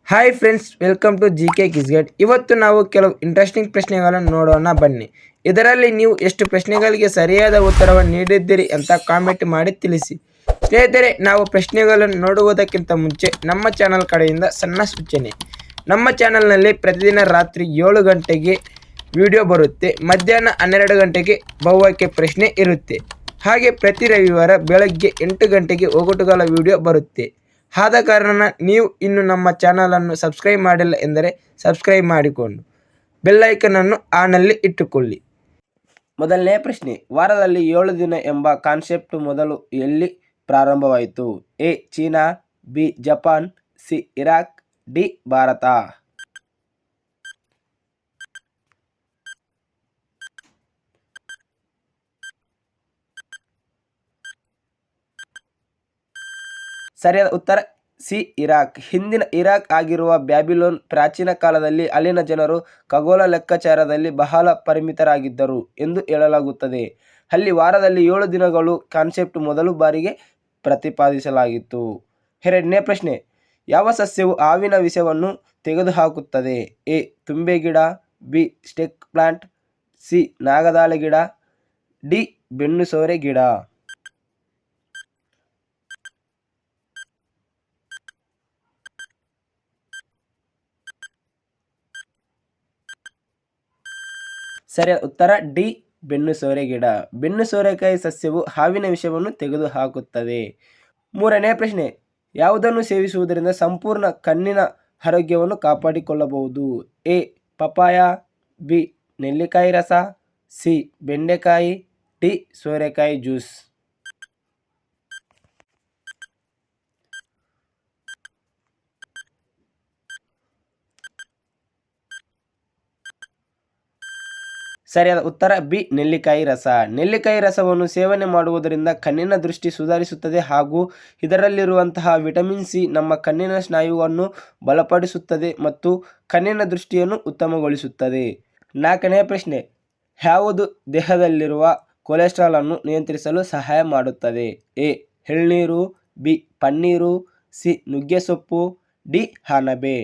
Hi friends, welcome to G K ಕಿಸ್ಗೇಟ್. ಇವತ್ತು ನಾವು ಕೆಲವು ಇಂಟ್ರೆಸ್ಟಿಂಗ್ ಪ್ರಶ್ನೆಗಳನ್ನು ನೋಡೋಣ ಬನ್ನಿ. ಇದರಲ್ಲಿ ನೀವು ಎಷ್ಟು ಪ್ರಶ್ನೆಗಳಿಗೆ ಸರಿಯಾದ ಉತ್ತರವನ್ನು ನೀಡಿದ್ದೀರಿ ಅಂತ ಕಾಮೆಂಟ್ ಮಾಡಿ ತಿಳಿಸಿ. ಸ್ನೇಹಿತರೆ, ನಾವು ಪ್ರಶ್ನೆಗಳನ್ನು ನೋಡುವುದಕ್ಕಿಂತ ಮುಂಚೆ ನಮ್ಮ ಚಾನಲ್ ಕಡೆಯಿಂದ ಸಣ್ಣ ಸೂಚನೆ. ನಮ್ಮ ಚಾನಲ್ನಲ್ಲಿ ಪ್ರತಿದಿನ ರಾತ್ರಿ 7 ಗಂಟೆಗೆ ವಿಡಿಯೋ ಬರುತ್ತೆ. ಮಧ್ಯಾಹ್ನ 12 ಗಂಟೆಗೆ ಬಹುಆಯ್ಕೆ ಪ್ರಶ್ನೆ ಇರುತ್ತೆ. ಹಾಗೆ ಪ್ರತಿ ರವಿವಾರ ಬೆಳಗ್ಗೆ 8 ಗಂಟೆಗೆ ಒಗಟುಗಳ ವಿಡಿಯೋ ಬರುತ್ತೆ. ಆದ ಕಾರಣ ನೀವು ಇನ್ನು ನಮ್ಮ ಚಾನಲನ್ನು ಸಬ್ಸ್ಕ್ರೈಬ್ ಮಾಡಿಲ್ಲ ಎಂದರೆ ಸಬ್ಸ್ಕ್ರೈಬ್ ಮಾಡಿಕೊಂಡು ಬೆಲ್ಲೈಕನನ್ನು ಆನಲ್ಲಿ ಇಟ್ಟುಕೊಳ್ಳಿ. ಮೊದಲನೇ ಪ್ರಶ್ನೆ, ವಾರದಲ್ಲಿ 7 ದಿನ ಎಂಬ ಕಾನ್ಸೆಪ್ಟ್ ಮೊದಲು ಎಲ್ಲಿ ಪ್ರಾರಂಭವಾಯಿತು? A China, B Japan, C Iraq, D Bharat. ಸರಿಯಾದ ಉತ್ತರ ಸಿ ಇರಾಕ್. ಹಿಂದಿನ ಇರಾಕ್ ಆಗಿರುವ ಬ್ಯಾಬಿಲೋನ್ ಪ್ರಾಚೀನ ಕಾಲದಲ್ಲಿ ಅಲ್ಲಿನ ಜನರು ಖಗೋಳ ಲೆಕ್ಕಾಚಾರದಲ್ಲಿ ಬಹಳ ಪರಿಮಿತರಾಗಿದ್ದರು ಎಂದು ಹೇಳಲಾಗುತ್ತದೆ. ಅಲ್ಲಿ ವಾರದಲ್ಲಿ 7 ದಿನಗಳು ಕಾನ್ಸೆಪ್ಟ್ ಮೊದಲು ಬಾರಿಗೆ ಪ್ರತಿಪಾದಿಸಲಾಗಿತ್ತು. ಎರಡನೇ ಪ್ರಶ್ನೆ, ಯಾವ ಸಸ್ಯವು ಹಾವಿನ ವಿಷವನ್ನು ತೆಗೆದುಹಾಕುತ್ತದೆ? ಎ ತುಂಬೆ ಗಿಡ, ಬಿ ಸ್ಟೇಕ್ ಪ್ಲಾಂಟ್, ಸಿ ನಾಗದಾಳೆ ಗಿಡ, ಡಿ ಬೆನ್ನು ಸೋರೆ ಗಿಡ. ಸರಿಯಾದ ಉತ್ತರ ಡಿ ಬೆನ್ನು ಸೋರೆ ಗಿಡ. ಬೆನ್ನು ಸೋರೆಕಾಯಿ ಸಸ್ಯವು ಹಾವಿನ ವಿಷವನ್ನು ತೆಗೆದುಹಾಕುತ್ತದೆ. ಮೂರನೇ ಪ್ರಶ್ನೆ, ಯಾವುದನ್ನು ಸೇವಿಸುವುದರಿಂದ ಸಂಪೂರ್ಣ ಕಣ್ಣಿನ ಆರೋಗ್ಯವನ್ನು ಕಾಪಾಡಿಕೊಳ್ಳಬಹುದು? ಎ ಪಪಾಯ, ಬಿ ನೆಲ್ಲಿಕಾಯಿ ರಸ, ಸಿ ಬೆಂಡೆಕಾಯಿ, ಡಿ ಸೋರೆಕಾಯಿ ಜ್ಯೂಸ್. ಸರಿಯಾದ ಉತ್ತರ ಬಿ ನೆಲ್ಲಿಕಾಯಿ ರಸ. ನೆಲ್ಲಿಕಾಯಿ ರಸವನ್ನು ಸೇವನೆ ಮಾಡುವುದರಿಂದ ಕಣ್ಣಿನ ದೃಷ್ಟಿ ಸುಧಾರಿಸುತ್ತದೆ ಹಾಗೂ ಇದರಲ್ಲಿರುವಂತಹ ವಿಟಮಿನ್ ಸಿ ನಮ್ಮ ಕಣ್ಣಿನ ಸ್ನಾಯುವನ್ನು ಬಲಪಡಿಸುತ್ತದೆ ಮತ್ತು ಕಣ್ಣಿನ ದೃಷ್ಟಿಯನ್ನು ಉತ್ತಮಗೊಳಿಸುತ್ತದೆ. ನಾಲ್ಕನೇ ಪ್ರಶ್ನೆ, ಯಾವುದು ದೇಹದಲ್ಲಿರುವ ಕೊಲೆಸ್ಟ್ರಾಲ್ ಅನ್ನು ನಿಯಂತ್ರಿಸಲು ಸಹಾಯ ಮಾಡುತ್ತದೆ? ಎ ಎಳ್ನೀರು, ಬಿ ಪನ್ನೀರು, ಸಿ ನುಗ್ಗೆಸೊಪ್ಪು, ಡಿ ಅಣಬೆ.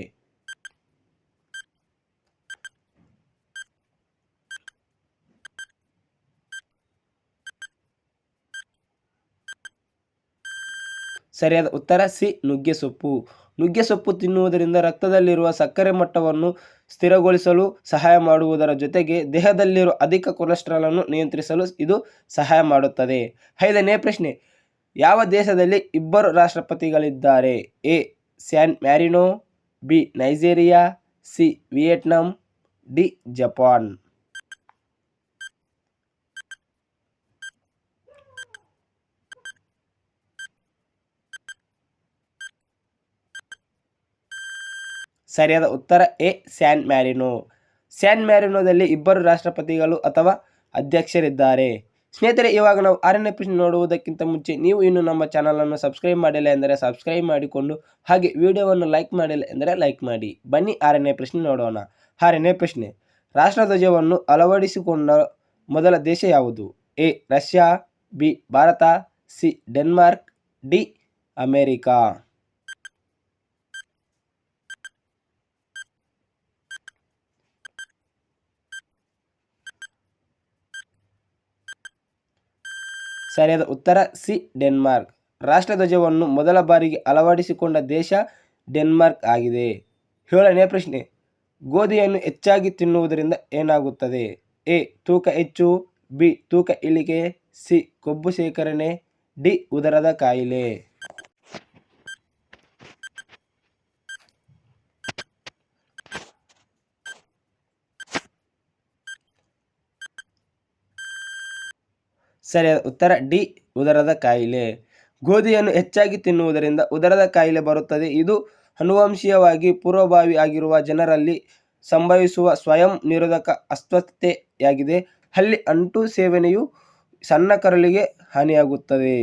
ಸರಿಯಾದ ಉತ್ತರ ಸಿ ನುಗ್ಗೆಸೊಪ್ಪು. ನುಗ್ಗೆಸೊಪ್ಪು ತಿನ್ನುವುದರಿಂದ ರಕ್ತದಲ್ಲಿರುವ ಸಕ್ಕರೆ ಮಟ್ಟವನ್ನು ಸ್ಥಿರಗೊಳಿಸಲು ಸಹಾಯ ಮಾಡುವುದರ ಜೊತೆಗೆ ದೇಹದಲ್ಲಿರುವ ಅಧಿಕ ಕೊಲೆಸ್ಟ್ರಾಲ್ ಅನ್ನು ನಿಯಂತ್ರಿಸಲು ಇದು ಸಹಾಯ ಮಾಡುತ್ತದೆ. ಐದನೇ ಪ್ರಶ್ನೆ, ಯಾವ ದೇಶದಲ್ಲಿ ಇಬ್ಬರು ರಾಷ್ಟ್ರಪತಿಗಳಿದ್ದಾರೆ? A San Marino, B Nigeria, C Vietnam, D Japan. ಸರಿಯಾದ ಉತ್ತರ ಎ ಸ್ಯಾನ್ ಮ್ಯಾರಿನೋ. ಸ್ಯಾನ್ ಮ್ಯಾರಿನೋದಲ್ಲಿ ಇಬ್ಬರು ರಾಷ್ಟ್ರಪತಿಗಳು ಅಥವಾ ಅಧ್ಯಕ್ಷರಿದ್ದಾರೆ. ಸ್ನೇಹಿತರೆ, ಇವಾಗ ನಾವು 6ನೇ ಪ್ರಶ್ನೆ ನೋಡುವುದಕ್ಕಿಂತ ಮುಂಚೆ ನೀವು ಇನ್ನು ನಮ್ಮ ಚಾನಲನ್ನು ಸಬ್ಸ್ಕ್ರೈಬ್ ಮಾಡಿಲ್ಲ ಎಂದರೆ ಸಬ್ಸ್ಕ್ರೈಬ್ ಮಾಡಿಕೊಂಡು ಹಾಗೆ ವಿಡಿಯೋವನ್ನು ಲೈಕ್ ಮಾಡಿಲ್ಲ ಎಂದರೆ ಲೈಕ್ ಮಾಡಿ. ಬನ್ನಿ 6ನೇ ಪ್ರಶ್ನೆ ನೋಡೋಣ. 6ನೇ ಪ್ರಶ್ನೆ, ರಾಷ್ಟ್ರಧ್ವಜವನ್ನು ಅಳವಡಿಸಿಕೊಂಡ ಮೊದಲ ದೇಶ ಯಾವುದು? A Russia, B Bharat, C Denmark, D America. ಸರಿಯಾದ ಉತ್ತರ ಸಿ ಡೆನ್ಮಾರ್ಕ್. ರಾಷ್ಟ್ರಧ್ವಜವನ್ನು ಮೊದಲ ಬಾರಿಗೆ ಅಳವಡಿಸಿಕೊಂಡ ದೇಶ ಡೆನ್ಮಾರ್ಕ್ ಆಗಿದೆ. 7ನೇ ಪ್ರಶ್ನೆ, ಗೋಧಿಯನ್ನು ಹೆಚ್ಚಾಗಿ ತಿನ್ನುವುದರಿಂದ ಏನಾಗುತ್ತದೆ? ಎ ತೂಕ ಹೆಚ್ಚು, ಬಿ ತೂಕ ಇಳಿಕೆ, ಸಿ ಕೊಬ್ಬು ಶೇಖರಣೆ, ಡಿ ಉದರದ ಕಾಯಿಲೆ. ಸರಿಯಾದ ಉತ್ತರ ಡಿ ಉದರದ ಕಾಯಿಲೆ. ಗೋಧಿಯನ್ನು ಹೆಚ್ಚಾಗಿ ತಿನ್ನುವುದರಿಂದ ಉದರದ ಕಾಯಿಲೆ ಬರುತ್ತದೆ. ಇದು ಆನುವಂಶಿಕವಾಗಿ ಪೂರ್ವಭಾವಿ ಆಗಿರುವ ಜನರಲ್ಲಿ ಸಂಭವಿಸುವ ಸ್ವಯಂ ನಿರೋಧಕ ಅಸ್ವಸ್ಥತೆಯಾಗಿದೆ. ಅಲ್ಲಿ ಅಂಟು ಸೇವನೆಯು ಸಣ್ಣ ಕರುಳಿಗೆ ಹಾನಿಯಾಗುತ್ತದೆ.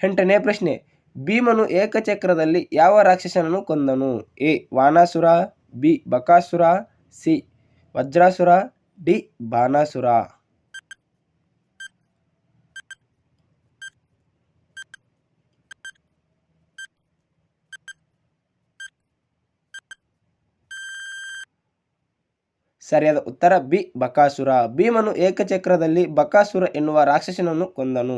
8ನೇ ಪ್ರಶ್ನೆ, ಭೀಮನು ಏಕಚಕ್ರದಲ್ಲಿ ಯಾವ ರಾಕ್ಷಸನನ್ನು ಕೊಂದನು? A Vanasura, B Bakasura, C Vajrasura, D Banasura. ಸರಿಯಾದ ಉತ್ತರ ಬಿ ಬಕಾಸುರ. ಭೀಮನು ಏಕಚಕ್ರದಲ್ಲಿ ಬಕಾಸುರ ಎನ್ನುವ ರಾಕ್ಷಸನನ್ನು ಕೊಂದನು.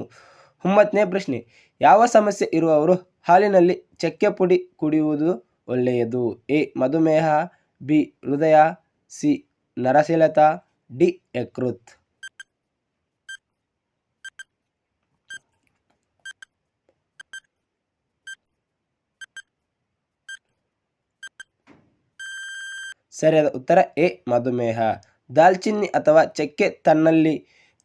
9ನೇ ಪ್ರಶ್ನೆ, ಯಾವ ಸಮಸ್ಯೆ ಇರುವವರು ಹಾಲಿನಲ್ಲಿ ಚಕ್ಕೆ ಪುಡಿ ಕುಡಿಯುವುದು ಒಳ್ಳೆಯದು? ಎ ಮಧುಮೇಹ, ಬಿ ಹೃದಯ, ಸಿ ನರಸೀಲತ, ಡಿ ಯಕೃತ್. ಸರಿಯಾದ ಉತ್ತರ ಎ ಮಧುಮೇಹ. ದಾಲ್ಚಿನ್ನಿ ಅಥವಾ ಚಕ್ಕೆ ತನ್ನಲ್ಲಿ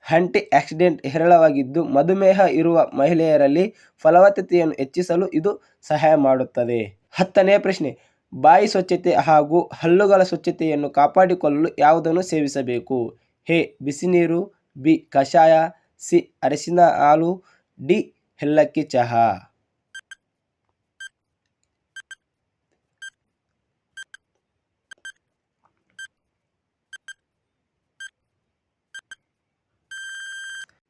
ಆಂಟಿ ಆಕ್ಸಿಡೆಂಟ್ ಹೇರಳವಾಗಿದ್ದು ಮಧುಮೇಹ ಇರುವ ಮಹಿಳೆಯರಲ್ಲಿ ಫಲವತ್ತತೆಯನ್ನು ಹೆಚ್ಚಿಸಲು ಇದು ಸಹಾಯ ಮಾಡುತ್ತದೆ. 10ನೇ ಪ್ರಶ್ನೆ, ಬಾಯಿ ಸ್ವಚ್ಛತೆ ಹಾಗೂ ಹಲ್ಲುಗಳ ಸ್ವಚ್ಛತೆಯನ್ನು ಕಾಪಾಡಿಕೊಳ್ಳಲು ಯಾವುದನ್ನು ಸೇವಿಸಬೇಕು? ಎ ಬಿಸಿನೀರು, ಬಿ ಕಷಾಯ, ಸಿ ಅರಿಶಿನ ಹಾಲು, ಡಿ ಏಲಕ್ಕಿ ಚಹಾ.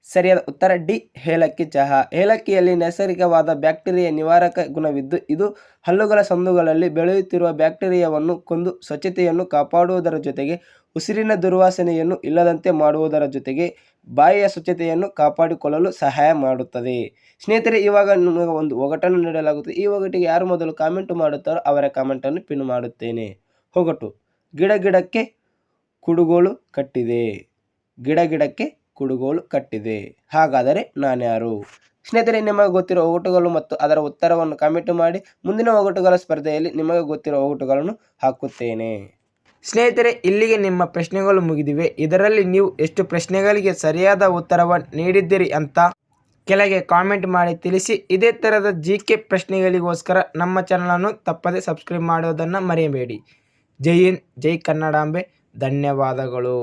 ಸರಿಯಾದ ಉತ್ತರ ಡಿ ಏಲಕ್ಕಿ ಚಹಾ. ಏಲಕ್ಕಿಯಲ್ಲಿ ನೈಸರ್ಗಿಕವಾದ ಬ್ಯಾಕ್ಟೀರಿಯಾ ನಿವಾರಕ ಗುಣವಿದ್ದು ಇದು ಹಲ್ಲುಗಳ ಸಂದುಗಳಲ್ಲಿ ಬೆಳೆಯುತ್ತಿರುವ ಬ್ಯಾಕ್ಟೀರಿಯಾವನ್ನು ಕೊಂದು ಸ್ವಚ್ಛತೆಯನ್ನು ಕಾಪಾಡುವುದರ ಜೊತೆಗೆ ಉಸಿರಿನ ದುರ್ವಾಸನೆಯನ್ನು ಇಲ್ಲದಂತೆ ಮಾಡುವುದರ ಜೊತೆಗೆ ಬಾಯಿಯ ಸ್ವಚ್ಛತೆಯನ್ನು ಕಾಪಾಡಿಕೊಳ್ಳಲು ಸಹಾಯ ಮಾಡುತ್ತದೆ. ಸ್ನೇಹಿತರೆ, ಇವಾಗ ನಿಮಗೆ ಒಂದು ಒಗಟನ್ನು ನೀಡಲಾಗುತ್ತದೆ. ಈ ಒಗಟಿಗೆ ಯಾರು ಮೊದಲು ಕಾಮೆಂಟ್ ಮಾಡುತ್ತಾರೋ ಅವರ ಕಾಮೆಂಟನ್ನು ಪಿನ್ ಮಾಡುತ್ತೇನೆ. ಒಗಟು: ಗಿಡ ಗಿಡಕ್ಕೆ ಕುಡುಗೋಲು ಕಟ್ಟಿದೆ. ಗಿಡ ಗಿಡಕ್ಕೆ ಕುಡುಗೋಲು ಕಟ್ಟಿದೆ, ಹಾಗಾದರೆ ನಾನ್ಯಾರು? ಸ್ನೇಹಿತರೆ, ನಿಮಗೆ ಗೊತ್ತಿರೋ ಒಗಟುಗಳು ಮತ್ತು ಅದರ ಉತ್ತರವನ್ನು ಕಾಮೆಂಟ್ ಮಾಡಿ. ಮುಂದಿನ ಒಗಟುಗಳ ಸ್ಪರ್ಧೆಯಲ್ಲಿ ನಿಮಗೆ ಗೊತ್ತಿರೋ ಒಗಟುಗಳನ್ನು ಹಾಕುತ್ತೇನೆ. ಸ್ನೇಹಿತರೆ, ಇಲ್ಲಿಗೆ ನಿಮ್ಮ ಪ್ರಶ್ನೆಗಳು ಮುಗಿದಿವೆ. ಇದರಲ್ಲಿ ನೀವು ಎಷ್ಟು ಪ್ರಶ್ನೆಗಳಿಗೆ ಸರಿಯಾದ ಉತ್ತರವನ್ನು ನೀಡಿದ್ದೀರಿ ಅಂತ ಕೆಳಗೆ ಕಾಮೆಂಟ್ ಮಾಡಿ ತಿಳಿಸಿ. ಇದೇ ಥರದ GK ಪ್ರಶ್ನೆಗಳಿಗೋಸ್ಕರ ನಮ್ಮ ಚಾನಲನ್ನು ತಪ್ಪದೆ ಸಬ್ಸ್ಕ್ರೈಬ್ ಮಾಡೋದನ್ನು ಮರೆಯಬೇಡಿ. ಜೈ ಹಿಂದ್, ಜೈ ಕನ್ನಡಾಂಬೆ. ಧನ್ಯವಾದಗಳು.